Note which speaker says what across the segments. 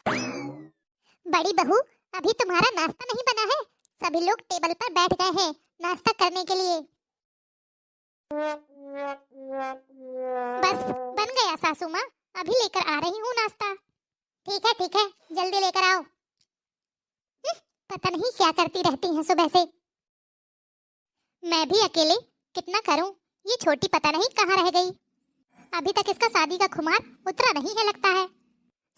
Speaker 1: बड़ी बहू, अभी तुम्हारा नाश्ता नहीं बना है। सभी लोग टेबल पर बैठ गए हैं नाश्ता करने के लिए। बस बन गया सासू माँ, अभी लेकर आ रही हूँ नाश्ता। ठीक है, जल्दी लेकर आओ। पता नहीं क्या करती रहती हैं सुबह से। मैं भी अकेले कितना करूं, ये छोटी पता नहीं कहाँ रह गई। अभी तक इसका शादी का खुमार उतरा नहीं है लगता है।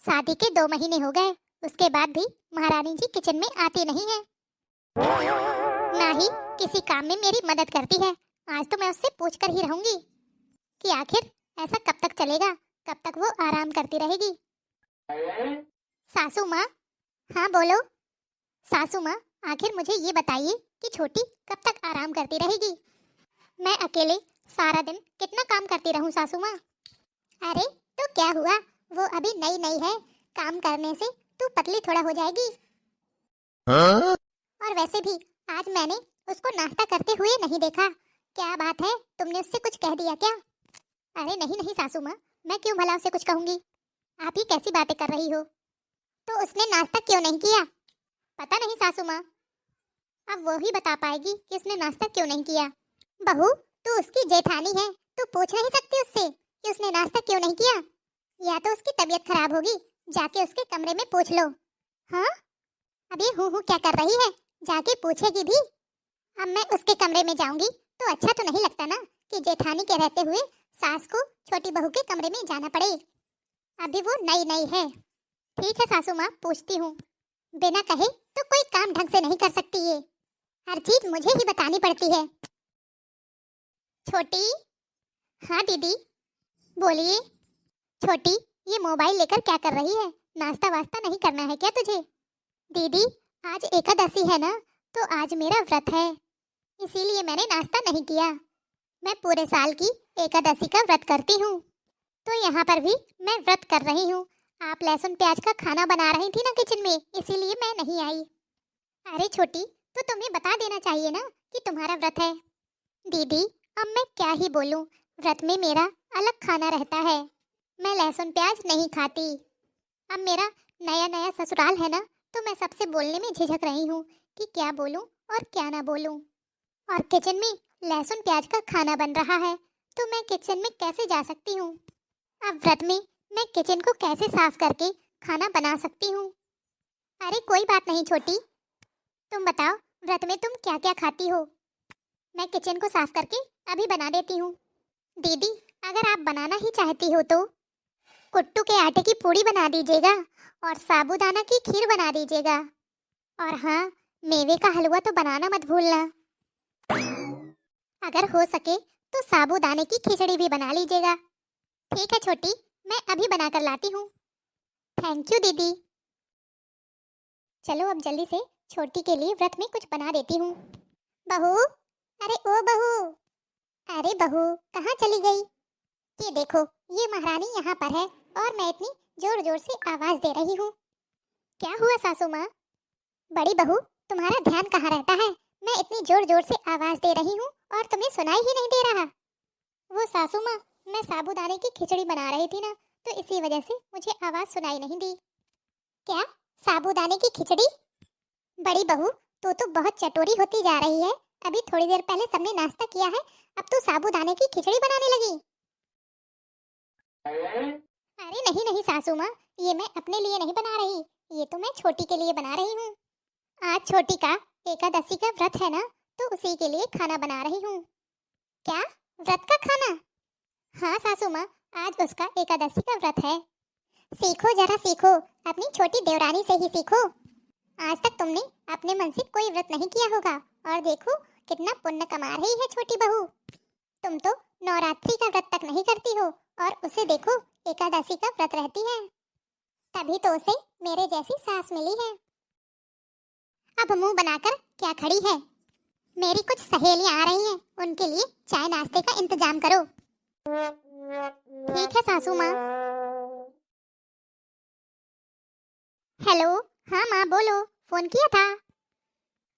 Speaker 1: शादी के 2 महीने हो गए, उसके बाद भी महारानी जी किचन में आती नहीं है, ना ही किसी काम में मेरी मदद करती है। आज तो मैं उससे पूछकर ही रहूंगी कि आखिर ऐसा कब तक चलेगा, कब तक वो आराम करती रहेगी। सासू माँ। हाँ बोलो। सासू माँ, आखिर मुझे ये बताइए कि छोटी कब तक आराम करती रहेगी। मैं अकेले सारा दिन कितना काम करती रहूं सासू माँ। अरे तो क्या हुआ, वो अभी नई नई है, काम करने से तू पतली थोड़ा हो जाएगी। हाँ? और वैसे भी आज मैंने उसको नाश्ता करते हुए नहीं देखा। क्या बात है, तुमने उससे कुछ कह दिया क्या? अरे नहीं सासू माँ, मैं क्यों भला उससे कुछ कहूंगी। आप ही कैसी बातें कर रही हो। तो उसने नाश्ता क्यों नहीं किया? पता नहीं सासू माँ, अब वो ही बता पाएगी कि उसने नाश्ता क्यों नहीं किया। बहू, तू उसकी जेठानी है, तू पूछ नहीं सकती उससे कि उसने नाश्ता क्यों नहीं किया। या तो उसकी तबीयत खराब होगी, जाके उसके कमरे में पूछ लो। हाँ, अभी हूँ क्या कर रही है, जाके पूछेगी भी। अब मैं उसके कमरे में जाऊंगी तो अच्छा तो नहीं लगता ना कि जेठानी के रहते हुए सास को छोटी बहू के कमरे में जाना पड़े। अभी वो नई नई है। ठीक है सासू माँ, पूछती हूँ। बिना कहे तो कोई काम ढंग से नहीं कर सकती ये, हर चीज मुझे ही बतानी पड़ती है। छोटी। हाँ दीदी बोलिए। छोटी, ये मोबाइल लेकर क्या कर रही है, नाश्ता वास्ता नहीं करना है क्या तुझे? दीदी आज एकादशी है ना, तो आज मेरा व्रत है, इसीलिए मैंने नाश्ता नहीं किया। मैं पूरे साल की एकादशी का व्रत करती हूँ, तो यहाँ पर भी मैं व्रत कर रही हूँ। आप लहसुन प्याज का खाना बना रही थी ना किचन में, इसीलिए मैं नहीं आई। अरे छोटी, तो तुम्हें बता देना चाहिए ना कि तुम्हारा व्रत है। दीदी अब मैं क्या ही बोलूं, व्रत में मेरा अलग खाना रहता है, मैं लहसुन प्याज नहीं खाती। अब मेरा नया नया ससुराल है ना, तो मैं सबसे बोलने में झिझक रही हूँ कि क्या बोलूं और क्या ना बोलूं। और किचन में लहसुन प्याज का खाना बन रहा है, तो मैं किचन में कैसे जा सकती हूँ। अब व्रत में मैं किचन को कैसे साफ करके खाना बना सकती हूँ। अरे कोई बात नहीं छोटी, तुम बताओ व्रत में तुम क्या क्या खाती हो, मैं किचन को साफ करके अभी बना देती हूँ। दीदी अगर आप बनाना ही चाहती हो तो कुट्टू के आटे की पूड़ी बना दीजिएगा और साबूदाना की खीर बना दीजिएगा। और हाँ, मेवे का हलवा तो बनाना मत भूलना। अगर हो सके तो साबूदाने की खिचड़ी भी बना लीजिएगा। ठीक है छोटी, मैं अभी बनाकर लाती हूँ। थैंक यू दीदी। चलो अब जल्दी से छोटी के लिए व्रत में कुछ बना देती हूँ। बहू, अरे ओ बहू, अरे बहू कहाँ चली गई? ये देखो, ये महारानी यहाँ पर है और मैं इतनी जोर जोर से आवाज दे रही हूँ। क्या हुआ सासू माँ? बड़ी बहू, तुम्हारा ध्यान कहाँ रहता है, मैं इतनी जोर जोर से आवाज दे रही हूँ और तुम्हें सुनाई ही नहीं दे रहा। वो सासू माँ, मैं साबूदाने की खिचड़ी बना रही थी ना, तो इसी वजह से मुझे आवाज सुनाई नहीं दी। क्या, साबूदाने की खिचड़ी? बड़ी बहू, तू तो बहुत चटोरी होती जा रही है। अभी थोड़ी देर पहले सबने नाश्ता किया है, अब तू साबूदाने की खिचड़ी बनाने लगी। अरे नहीं सासू माँ, ये मैं अपने लिए नहीं बना रही, ये तो मैं छोटी के लिए बना रही हूँ। आज छोटी का एकादशी का व्रत है ना, तो उसी के लिए खाना बना रही हूँ। क्या, व्रत का खाना? हाँ सासू माँ, आज उसका एकादशी का व्रत है। सीखो जरा सीखो, अपनी छोटी देवरानी से ही सीखो। आज तक तुमने अपने मन से कोई व्रत नहीं किया होगा, और देखो कितना पुण्य कमा रही है छोटी बहू। तुम तो नवरात्रि का व्रत तक नहीं करती हो, और उसे देखो एकादशी का व्रत रहती है, तभी तो उसे मेरे जैसी सास मिली है। अब मुंह बनाकर क्या खड़ी है? मेरी कुछ सहेलियां आ रही हैं, उनके लिए चाय नाश्ते का इंतजाम करो। ठीक है सासू माँ। हेलो, हाँ माँ बोलो, फोन किया था?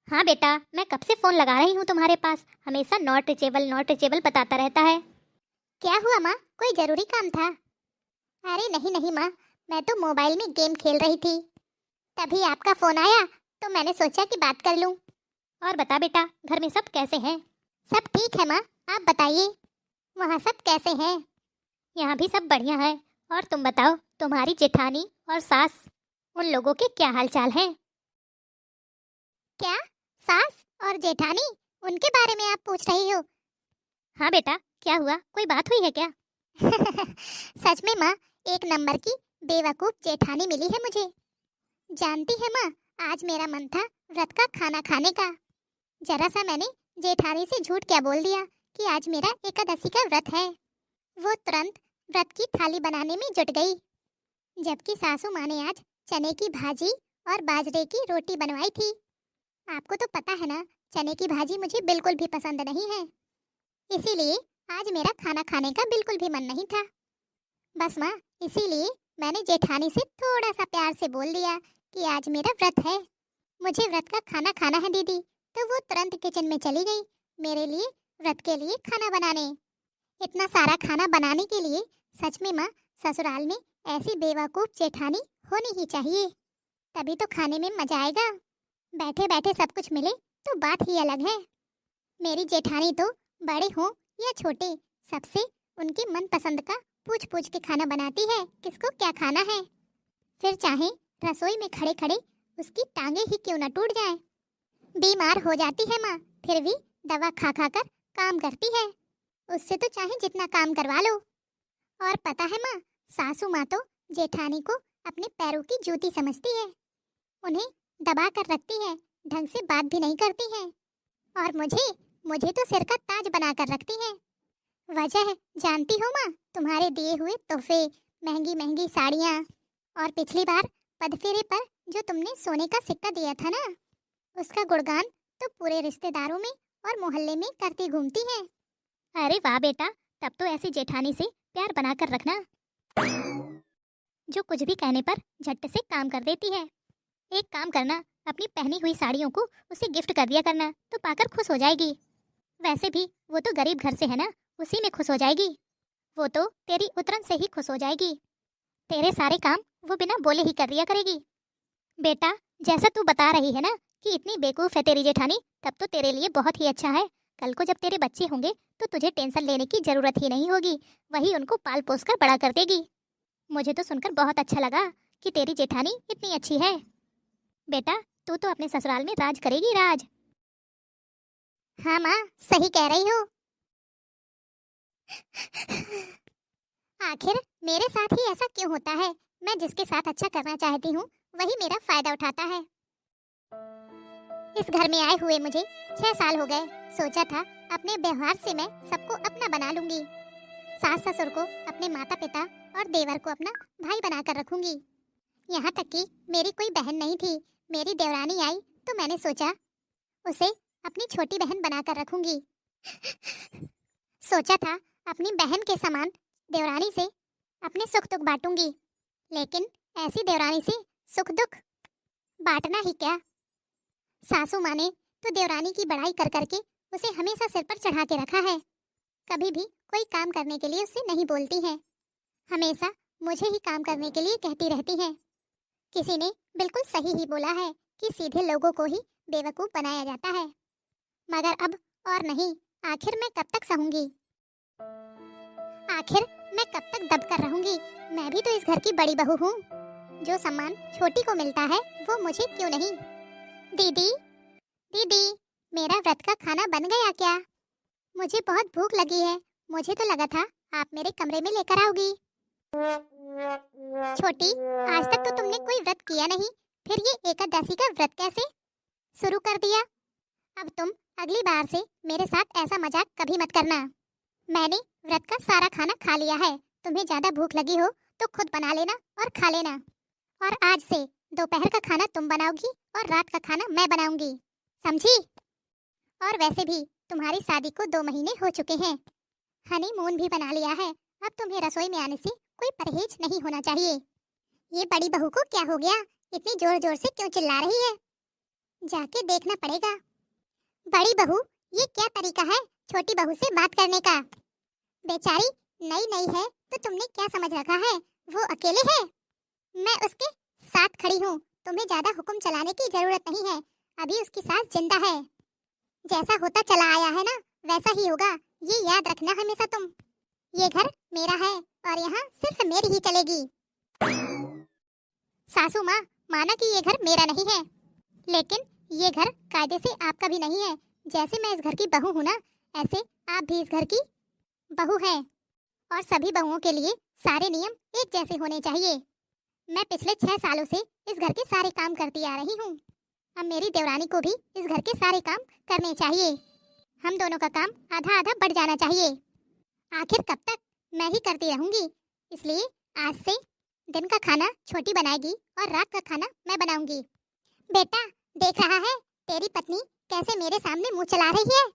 Speaker 2: हाँ बेटा, मैं कब से फोन लगा रही हूँ तुम्हारे पास, हमेशा नॉट रीचेबल बताता रहता है।
Speaker 1: क्या हुआ माँ, कोई जरूरी काम था? अरे नहीं माँ, मैं तो मोबाइल में गेम खेल रही थी, तभी आपका फोन आया तो मैंने सोचा कि बात कर लूं।
Speaker 2: और बता बेटा, घर में सब कैसे हैं?
Speaker 1: सब ठीक है माँ, आप बताइए वहाँ सब कैसे हैं?
Speaker 2: यहाँ भी सब बढ़िया है। और तुम बताओ, तुम्हारी जेठानी और सास, उन लोगों के क्या हाल चाल हैं?
Speaker 1: क्या सास और जेठानी, उनके बारे में आप पूछ रही हो?
Speaker 2: हाँ बेटा, क्या हुआ, कोई बात हुई है क्या?
Speaker 1: सच में माँ, एक नंबर की बेवकूफ जेठानी मिली है मुझे। जानती है माँ, आज मेरा मन था व्रत का खाना खाने का। जरा सा मैंने जेठानी से झूठ क्या बोल दिया कि आज मेरा एकादशी का व्रत है। वो तुरंत व्रत की थाली बनाने में जुट गई, जबकि सासू माँ ने आज चने की भाजी और बाजरे की रोटी बनवाई थी। आपको तो पता है ना, चने की भाजी मुझे बिल्कुल भी पसंद नहीं है, इसीलिए आज मेरा खाना खाने का बिल्कुल भी मन नहीं था। बस माँ, इसीलिए मैंने जेठानी से थोड़ा सा प्यार से बोल दिया कि आज मेरा व्रत है, मुझे व्रत का खाना खाना है दीदी। तो वो तुरंत किचन में चली गई मेरे लिए व्रत के लिए खाना बनाने। इतना सारा खाना बनाने के लिए सच में माँ, ससुराल में ऐसी बेवकूफ जेठानी होनी ही चाहिए, तभी तो खाने में मजा आएगा। बैठे बैठे सब कुछ मिले तो बात ही अलग है। मेरी जेठानी तो बड़े हो या छोटे, सबसे उनके मन पसंद का पूछ पूछ के खाना बनाती है, किसको क्या खाना है। फिर चाहे रसोई में खड़े खड़े उसकी टांगे ही क्यों न टूट जाए। बीमार हो जाती है माँ, फिर भी दवा खा खा कर काम करती है, उससे तो चाहे जितना काम करवा लो। और पता है माँ, सासू माँ तो जेठानी को अपने पैरों की जूती समझती है, उन्हें दबा कर रखती है, ढंग से बात भी नहीं करती है। और मुझे तो सिर का ताज बना कर रखती है। वजह जानती हो माँ, तुम्हारे दिए हुए तोहफे, महंगी महंगी साड़ियाँ, और पिछली बार पदफेरे पर जो तुमने सोने का सिक्का दिया था ना, उसका गुणगान तो पूरे रिश्तेदारों में और मोहल्ले में करती घूमती है।
Speaker 2: अरे वाह बेटा, तब तो ऐसी जेठानी से प्यार बनाकर रखना, जो कुछ भी कहने पर झट से काम कर देती है। एक काम करना, अपनी पहनी हुई साड़ियों को उसे गिफ्ट कर दिया करना, तो पाकर खुश हो जाएगी। वैसे भी वो तो गरीब घर से है ना, उसी में खुश हो जाएगी। वो तो तेरी उतरन से ही खुश हो जाएगी, तेरे सारे काम वो बिना बोले ही कर दिया करेगी। बेटा, जैसा तू बता रही है ना कि इतनी बेवकूफ़ है तेरी जेठानी, तब तो तेरे लिए बहुत ही अच्छा है। कल को जब तेरे बच्चे होंगे तो तुझे टेंशन लेने की ज़रूरत ही नहीं होगी, वही उनको पाल पोस कर बड़ा कर देगी। मुझे तो सुनकर बहुत अच्छा लगा कि तेरी जेठानी इतनी अच्छी है। बेटा, तू तो अपने ससुराल में राज करेगी, राज।
Speaker 1: हाँ माँ, सही कह रही हो। आखिर मेरे साथ ही ऐसा क्यों होता है? मैं जिसके साथ अच्छा करना चाहती हूँ वही मेरा फायदा उठाता है। इस घर में आए हुए मुझे 6 साल हो गए। सोचा था अपने व्यवहार से मैं सबको अपना बना लूंगी, सास ससुर को अपने माता पिता और देवर को अपना भाई बनाकर रखूंगी। यहाँ तक कि मेरी कोई बहन नहीं थी, मेरी देवरानी आई तो मैंने सोचा उसे अपनी छोटी बहन बनाकर रखूंगी। सोचा था अपनी बहन के समान देवरानी से अपने सुख दुख बांटूंगी, लेकिन ऐसी देवरानी से सुख दुख बांटना ही क्या। सासू माँ ने तो देवरानी की बड़ाई कर करके उसे हमेशा सिर पर चढ़ा के रखा है, कभी भी कोई काम करने के लिए उससे नहीं बोलती है, हमेशा मुझे ही काम करने के लिए कहती रहती है। किसी ने बिल्कुल सही ही बोला है कि सीधे लोगों को ही बेवकूफ बनाया जाता है। मगर अब और नहीं, आखिर मैं कब तक सहूंगी, आखिर मैं कब तक दब कर रहूंगी। मैं भी तो इस घर की बड़ी बहू हूँ, जो सम्मान छोटी को मिलता है वो मुझे क्यों नहीं। दीदी दीदी, मेरा व्रत का खाना बन गया क्या? मुझे बहुत भूख लगी है, मुझे तो लगा था आप मेरे कमरे में लेकर आओगी। छोटी, आज तक तो तुमने कोई व्रत किया नहीं, फिर ये एकादशी का व्रत कैसे शुरू कर दिया? अब तुम अगली बार से मेरे साथ ऐसा मजाक कभी मत करना। मैंने व्रत का सारा खाना खा लिया है, तुम्हें ज्यादा भूख लगी हो तो खुद बना लेना और खा लेना। और आज से दोपहर का खाना तुम बनाओगी और रात का खाना मैं बनाऊंगी, समझी? और वैसे भी तुम्हारी शादी को 2 महीने हो चुके हैं, हनीमून भी बना लिया है, अब तुम्हें रसोई में आने से कोई परहेज नहीं होना चाहिए। ये बड़ी बहू को क्या हो गया, इतनी जोर जोर से क्यों चिल्ला रही है? जाके देखना पड़ेगा। बड़ी बहू, ये क्या तरीका है छोटी बहू से बात करने का? बेचारी नई नई है तो तुमने क्या समझ रखा है वो अकेले है? मैं उसके साथ खड़ी हूँ, तुम्हें ज्यादा हुक्म चलाने की जरूरत नहीं है। अभी उसकी सास जिंदा है। जैसा होता चला आया है ना, वैसा ही होगा, ये याद रखना हमेशा तुम। ये घर मेरा है और यहाँ सिर्फ मेरी ही चलेगी। सासू माँ, माना कि ये घर मेरा नहीं है, लेकिन ये घर कायदे से आपका भी नहीं है। जैसे मैं इस घर की बहू हूँ ना, ऐसे आप भी इस घर की बहू हैं। और सभी बहुओं के लिए सारे नियम एक जैसे होने चाहिए। मैं पिछले 6 सालों से इस घर के सारे काम करती आ रही हूँ। अब मेरी देवरानी को भी इस घर के सारे काम करने चाहिए। हम दोनों का काम आधा आधा बढ़ जाना चाहिए। आखिर कब तक मैं ही करती रहूंगी। इसलिए आज से दिन का खाना छोटी बनाएगी और रात का खाना मैं बनाऊंगी। बेटा, देख रहा है तेरी पत्नी कैसे मेरे सामने मुंह चला रही है।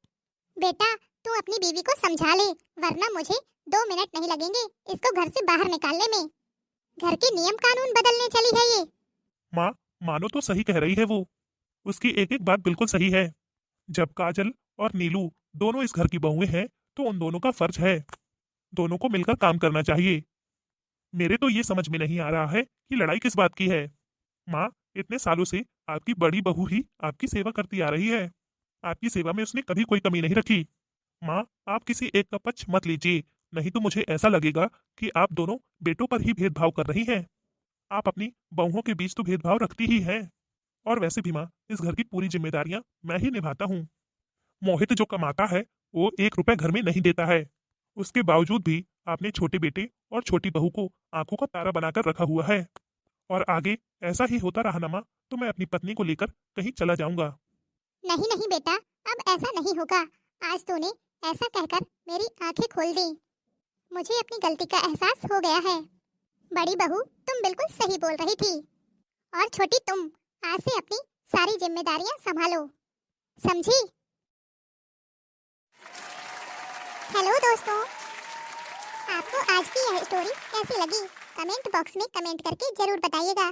Speaker 1: बेटा, तू अपनी बीवी को समझा ले, वरना मुझे 2 मिनट नहीं लगेंगे इसको घर से बाहर निकालने में। घर के नियम कानून बदलने चली है ये।
Speaker 3: माँ, मानो तो सही कह रही है वो। उसकी एक एक बात बिल्कुल सही है। जब काजल और नीलू दोनों इस घर की बहुएं हैं, तो उन दोनों का फर्ज है दोनों को मिलकर काम करना चाहिए। मेरे तो ये समझ में नहीं आ रहा है कि लड़ाई किस बात की है। माँ, इतने सालों से आपकी बड़ी बहू ही आपकी सेवा करती आ रही है। आपकी सेवा में उसने कभी कोई कमी नहीं रखी। माँ, आप किसी एक का पक्ष मत लीजिए, नहीं तो मुझे ऐसा लगेगा कि आप दोनों बेटों पर ही भेदभाव कर रही हैं। आप अपनी बहुओं के बीच तो भेदभाव रखती ही हैं। और वैसे भी माँ, इस घर की पूरी जिम्मेदारियां मैं ही निभाता हूँ। मोहित जो कमाता है वो 1 रुपए घर में नहीं देता है। उसके बावजूद भी आपने छोटे बेटे और छोटी बहू को आंखों का तारा बनाकर रखा हुआ है। और आगे ऐसा ही होता रहा ना माँ, तो मैं अपनी पत्नी को लेकर कहीं चला जाऊंगा।
Speaker 1: नहीं नहीं बेटा, अब ऐसा नहीं होगा। आज तूने ऐसा कहकर मेरी आंखें खोल दी। मुझे अपनी गलती का एहसास हो गया है। बड़ी बहू, तुम बिल्कुल सही बोल रही थी। और छोटी तुम, आज से अपनी सारी जिम्मेदारियां संभालो, समझी? हेलो दोस्तों, आपको आज की यह स्टोरी कैसी लगी? कमेंट बॉक्स में कमेंट करके जरूर बताइएगा।